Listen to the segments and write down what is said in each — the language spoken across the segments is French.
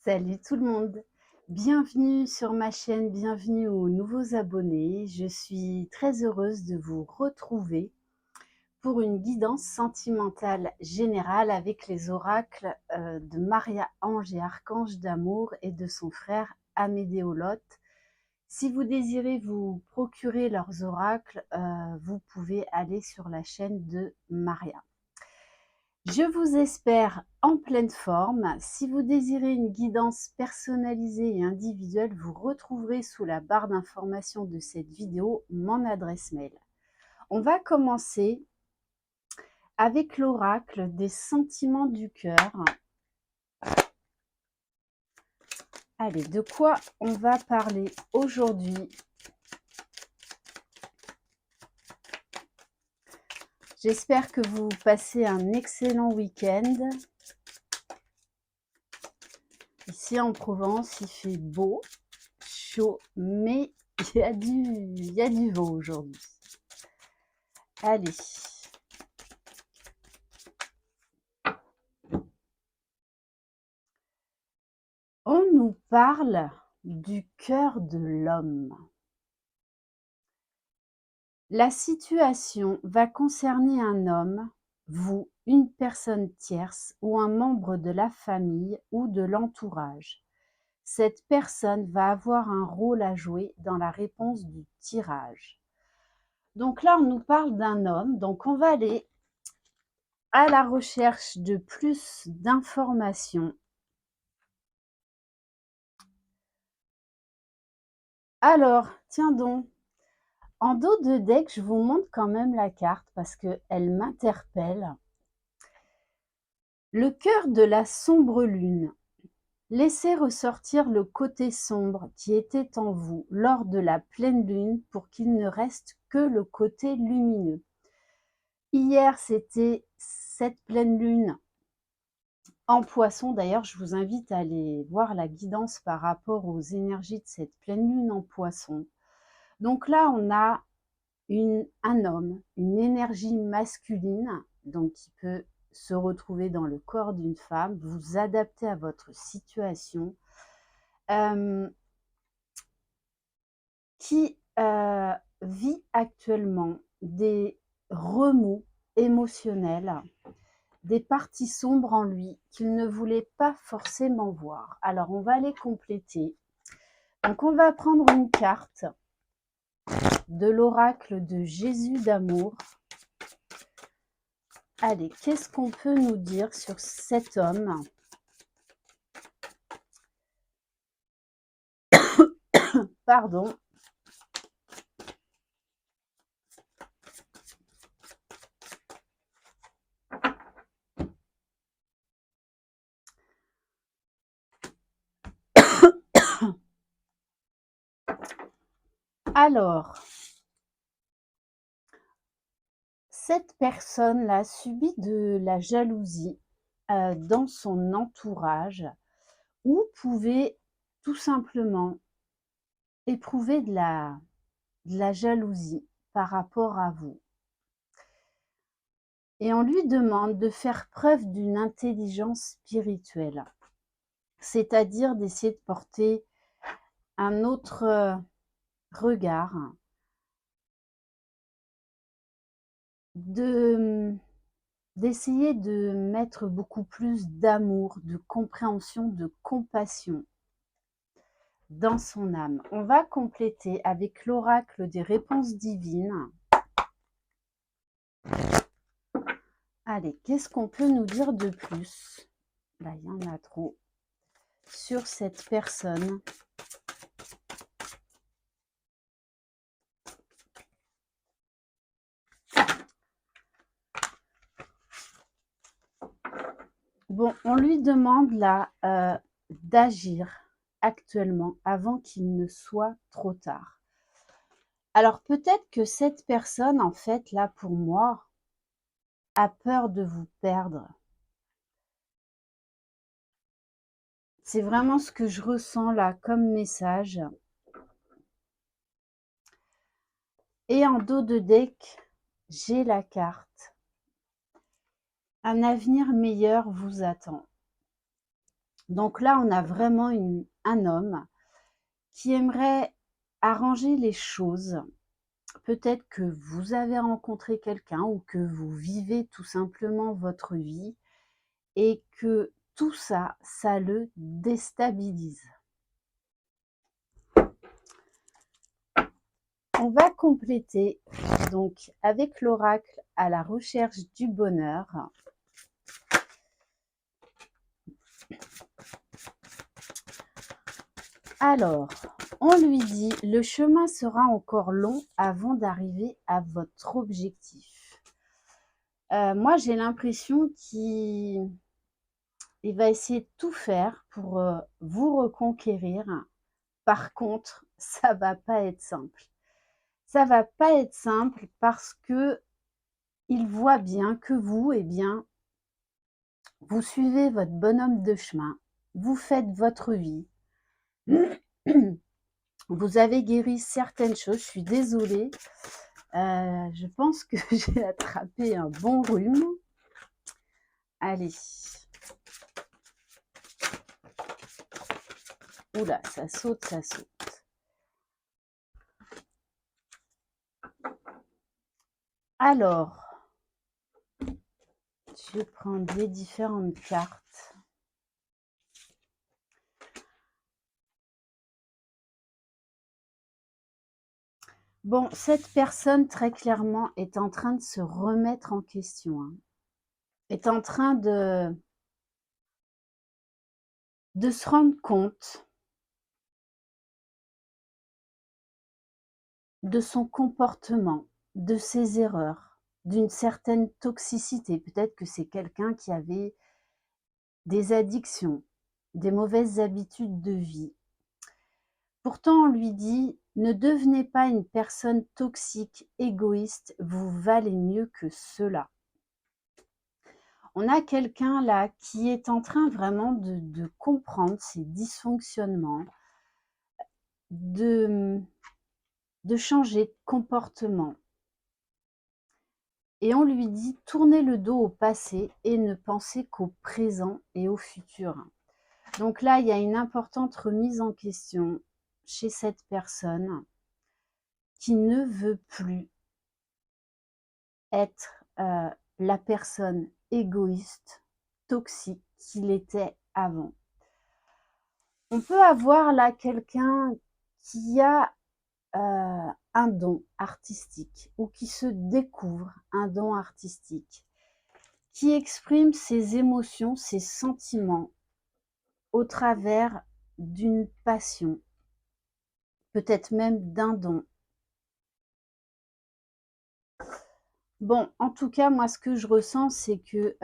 Salut tout le monde, bienvenue sur ma chaîne, bienvenue aux nouveaux abonnés. Je suis très heureuse de vous retrouver pour une guidance sentimentale générale avec les oracles de Maria Ange et Archange d'amour et de son frère Amédéolote. Si vous désirez vous procurer leurs oracles, vous pouvez aller sur la chaîne de Maria. Je vous espère en pleine forme. Si vous désirez une guidance personnalisée et individuelle, vous retrouverez sous la barre d'information de cette vidéo mon adresse mail. On va commencer avec l'oracle des sentiments du cœur. Allez, de quoi on va parler aujourd'hui? J'espère que vous passez un excellent week-end. Ici en Provence, il fait beau, chaud, mais il y a du vent aujourd'hui. Allez. On nous parle du cœur de l'homme. La situation va concerner un homme, vous, une personne tierce ou un membre de la famille ou de l'entourage. Cette personne va avoir un rôle à jouer dans la réponse du tirage. Donc là, on nous parle d'un homme, donc on va aller à la recherche de plus d'informations. Alors, tiens donc, en dos de deck, je vous montre quand même la carte parce qu'elle m'interpelle. Le cœur de la sombre lune. Laissez ressortir le côté sombre qui était en vous lors de la pleine lune pour qu'il ne reste que le côté lumineux. Hier, c'était cette pleine lune en poisson. D'ailleurs, je vous invite à aller voir la guidance par rapport aux énergies de cette pleine lune en poisson. Donc là, on a un homme, une énergie masculine, donc qui peut se retrouver dans le corps d'une femme, vous adapter à votre situation, qui vit actuellement des remous émotionnels, des parties sombres en lui qu'il ne voulait pas forcément voir. Alors, on va les compléter. Donc, on va prendre une carte de l'oracle de Jésus d'amour. Allez, qu'est-ce qu'on peut nous dire sur cet homme? Pardon. Alors, cette personne-là subit de la jalousie dans son entourage ou pouvait tout simplement éprouver de la jalousie par rapport à vous. Et on lui demande de faire preuve d'une intelligence spirituelle, c'est-à-dire d'essayer de porter un autre regard, d'essayer de mettre beaucoup plus d'amour, de compréhension, de compassion dans son âme. On va compléter avec l'oracle des réponses divines. Allez, qu'est-ce qu'on peut nous dire de plus? Là, il y en a trop sur cette personne. Bon, on lui demande là d'agir actuellement avant qu'il ne soit trop tard. Alors peut-être que cette personne, en fait, là pour moi, a peur de vous perdre. C'est vraiment ce que je ressens là comme message. Et en dos de deck, j'ai la carte. Un avenir meilleur vous attend. Donc là, on a vraiment un homme qui aimerait arranger les choses. Peut-être que vous avez rencontré quelqu'un ou que vous vivez tout simplement votre vie et que tout ça, ça le déstabilise. On va compléter donc avec l'oracle à la recherche du bonheur. Alors, on lui dit, le chemin sera encore long avant d'arriver à votre objectif. Moi, j'ai l'impression qu'il va essayer de tout faire pour vous reconquérir. Par contre, ça va pas être simple. Ça va pas être simple parce que il voit bien que vous, eh bien, vous suivez votre bonhomme de chemin, vous faites votre vie. Vous avez guéri certaines choses, je suis désolée. Je pense que j'ai attrapé un bon rhume. Allez. Oula, ça saute, ça saute. Alors, je vais prendre les différentes cartes. Bon, cette personne, très clairement, est en train de se remettre en question. Hein. Est en train de se rendre compte de son comportement, de ses erreurs, d'une certaine toxicité. Peut-être que c'est quelqu'un qui avait des addictions, des mauvaises habitudes de vie. Pourtant, on lui dit, ne devenez pas une personne toxique, égoïste, vous valez mieux que cela. On a quelqu'un là qui est en train vraiment de comprendre ses dysfonctionnements, de changer de comportement. Et on lui dit, tournez le dos au passé et ne pensez qu'au présent et au futur. Donc là, il y a une importante remise en question chez cette personne qui ne veut plus être la personne égoïste, toxique qu'il était avant. On peut avoir là quelqu'un qui a un don artistique ou qui se découvre un don artistique, qui exprime ses émotions, ses sentiments au travers d'une passion, peut-être même d'un don. Bon, en tout cas, moi, ce que je ressens, c'est que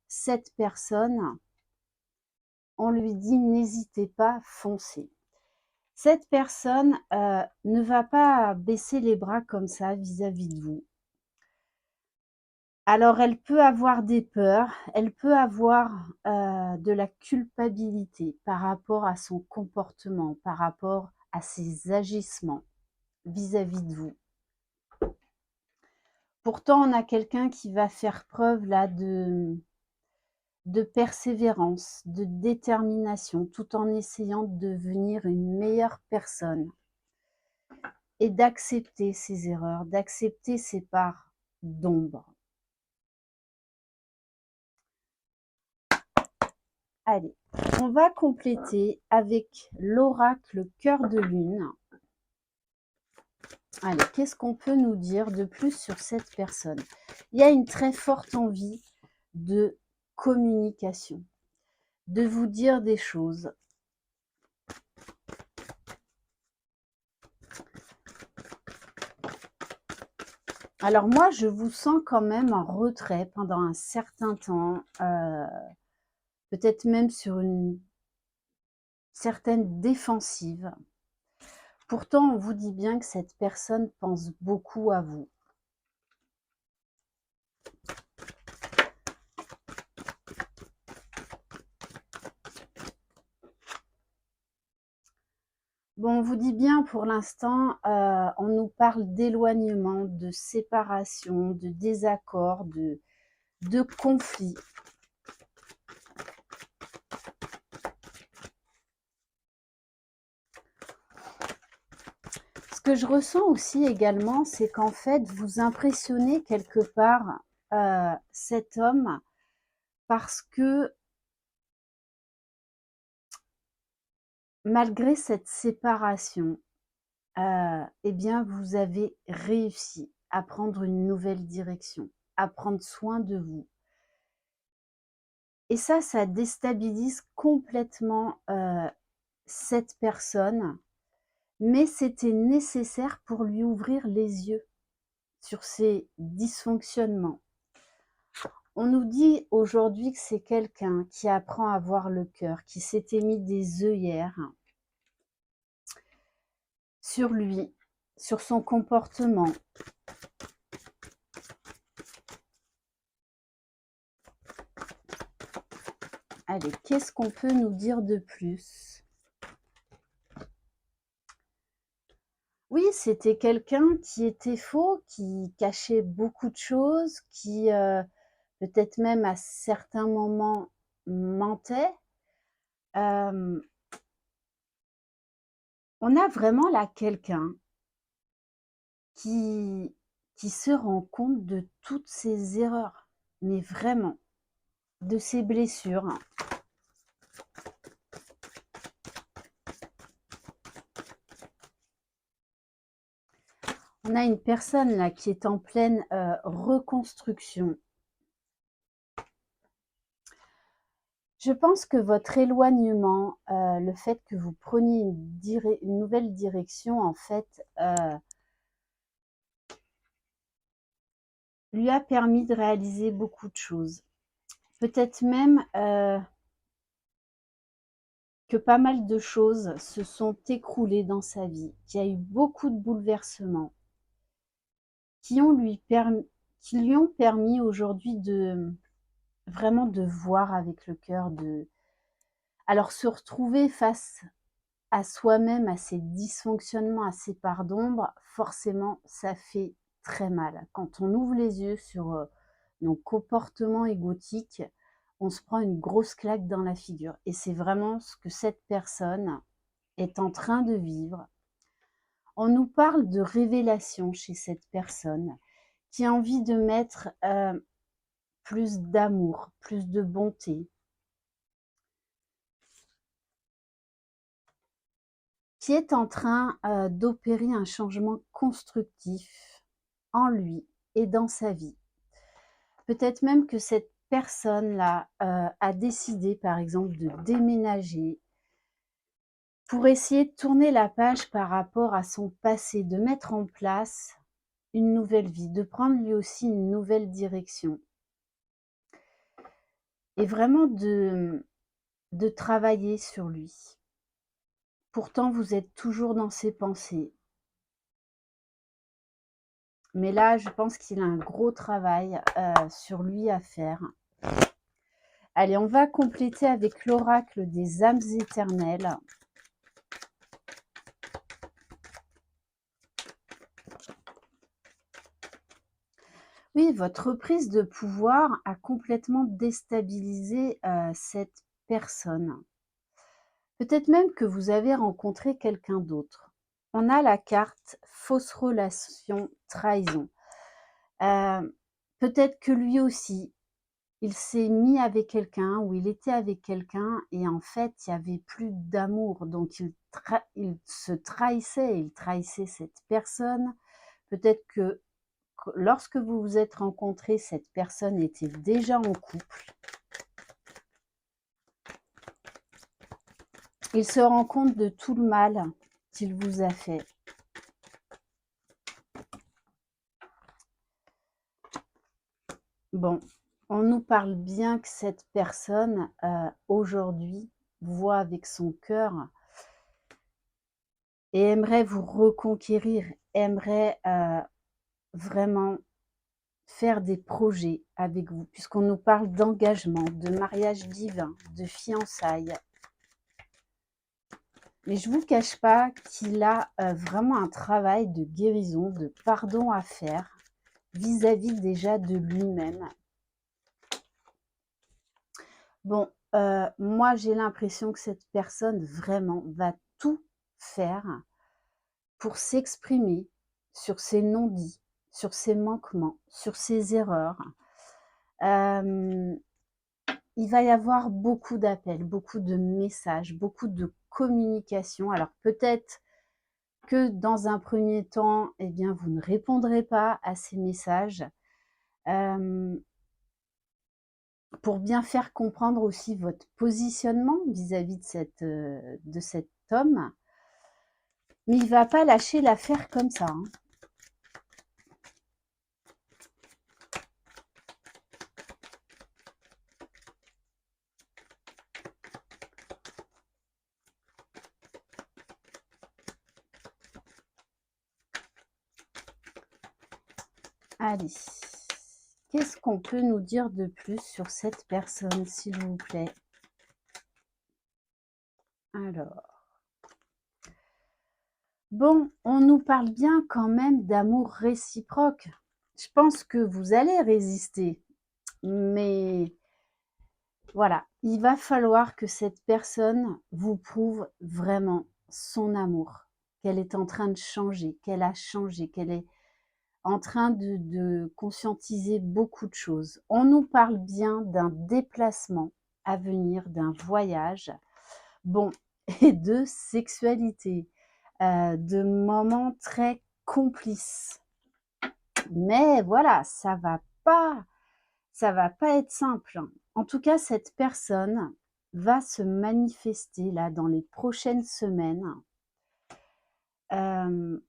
cette personne, on lui dit, n'hésitez pas, foncez. Cette personne ne va pas baisser les bras comme ça vis-à-vis de vous. Alors, elle peut avoir des peurs, elle peut avoir de la culpabilité par rapport à son comportement, par rapport à ses agissements vis-à-vis de vous. Pourtant, on a quelqu'un qui va faire preuve là de persévérance, de détermination, tout en essayant de devenir une meilleure personne et d'accepter ses erreurs, d'accepter ses parts d'ombre. Allez, on va compléter avec l'oracle cœur de lune. Allez, qu'est-ce qu'on peut nous dire de plus sur cette personne? Il y a une très forte envie de communication, de vous dire des choses. Alors moi, je vous sens quand même en retrait pendant un certain temps, peut-être même sur une certaine défensive. Pourtant, on vous dit bien que cette personne pense beaucoup à vous. Bon, on vous dit bien pour l'instant, on nous parle d'éloignement, de séparation, de désaccord, de conflit. que je ressens aussi également, c'est qu'en fait, vous impressionnez quelque part cet homme parce que malgré cette séparation, eh bien, vous avez réussi à prendre une nouvelle direction, à prendre soin de vous. Et ça déstabilise complètement cette personne, mais c'était nécessaire pour lui ouvrir les yeux sur ses dysfonctionnements. On nous dit aujourd'hui que c'est quelqu'un qui apprend à voir le cœur, qui s'était mis des œillères sur lui, sur son comportement. Allez, qu'est-ce qu'on peut nous dire de plus? Oui, c'était quelqu'un qui était faux, qui cachait beaucoup de choses, qui peut-être même à certains moments mentait. On a vraiment là quelqu'un qui se rend compte de toutes ses erreurs, mais vraiment, de ses blessures. On a une personne là qui est en pleine reconstruction. Je pense que votre éloignement, le fait que vous preniez une nouvelle direction, en fait, lui a permis de réaliser beaucoup de choses. Peut-être même que pas mal de choses se sont écroulées dans sa vie, qu'il y a eu beaucoup de bouleversements qui lui ont permis aujourd'hui de vraiment de voir avec le cœur, alors se retrouver face à soi-même, à ses dysfonctionnements, à ses parts d'ombre, forcément, ça fait très mal. Quand on ouvre les yeux sur nos comportements égotiques, on se prend une grosse claque dans la figure. Et c'est vraiment ce que cette personne est en train de vivre. On nous parle de révélation chez cette personne qui a envie de mettre plus d'amour, plus de bonté, qui est en train d'opérer un changement constructif en lui et dans sa vie. Peut-être même que cette personne-là a décidé, par exemple, de déménager pour essayer de tourner la page par rapport à son passé, de mettre en place une nouvelle vie, de prendre lui aussi une nouvelle direction. Et vraiment de travailler sur lui. Pourtant, vous êtes toujours dans ses pensées. Mais là, je pense qu'il a un gros travail sur lui à faire. Allez, on va compléter avec l'oracle des âmes éternelles. Oui, votre prise de pouvoir a complètement déstabilisé cette personne. Peut-être même que vous avez rencontré quelqu'un d'autre. On a la carte fausse relation, trahison. Peut-être que lui aussi, il s'est mis avec quelqu'un ou il était avec quelqu'un et en fait, il y avait plus d'amour. Donc, il se trahissait, il trahissait cette personne. Peut-être que lorsque vous vous êtes rencontrés, cette personne était déjà en couple. Il se rend compte de tout le mal qu'il vous a fait. Bon, on nous parle bien que cette personne, aujourd'hui, voit avec son cœur et aimerait vous reconquérir, aimerait vraiment faire des projets avec vous, puisqu'on nous parle d'engagement, de mariage divin, de fiançailles. Mais je ne vous cache pas qu'il a vraiment un travail de guérison, de pardon à faire vis-à-vis déjà de lui-même. Bon, moi j'ai l'impression que cette personne vraiment va tout faire pour s'exprimer sur ses non-dits, sur ses manquements, sur ses erreurs. Hem, il va y avoir beaucoup d'appels, beaucoup de messages, beaucoup de communication. Alors peut-être que dans un premier temps, eh bien, vous ne répondrez pas à ces messages, hem, pour bien faire comprendre aussi votre positionnement vis-à-vis de cet homme. Mais il va pas lâcher l'affaire comme ça, hein. Allez, qu'est-ce qu'on peut nous dire de plus sur cette personne, s'il vous plaît? Alors, bon, on nous parle bien quand même d'amour réciproque. Je pense que vous allez résister, mais voilà, il va falloir que cette personne vous prouve vraiment son amour, qu'elle est en train de changer, qu'elle a changé, qu'elle est en train de conscientiser beaucoup de choses. On nous parle bien d'un déplacement à venir, d'un voyage, bon, et de sexualité, de moments très complices. Mais voilà, ça va pas être simple, hein. En tout cas, cette personne va se manifester là dans les prochaines semaines. Hem,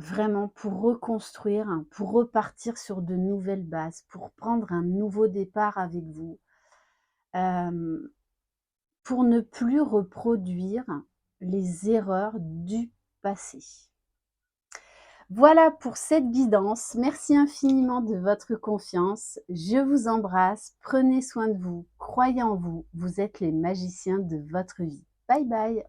Vraiment pour reconstruire, hein, pour repartir sur de nouvelles bases, pour prendre un nouveau départ avec vous, hem, pour ne plus reproduire les erreurs du passé. Voilà pour cette guidance. Merci infiniment de votre confiance. Je vous embrasse. Prenez soin de vous. Croyez en vous. Vous êtes les magiciens de votre vie. Bye bye.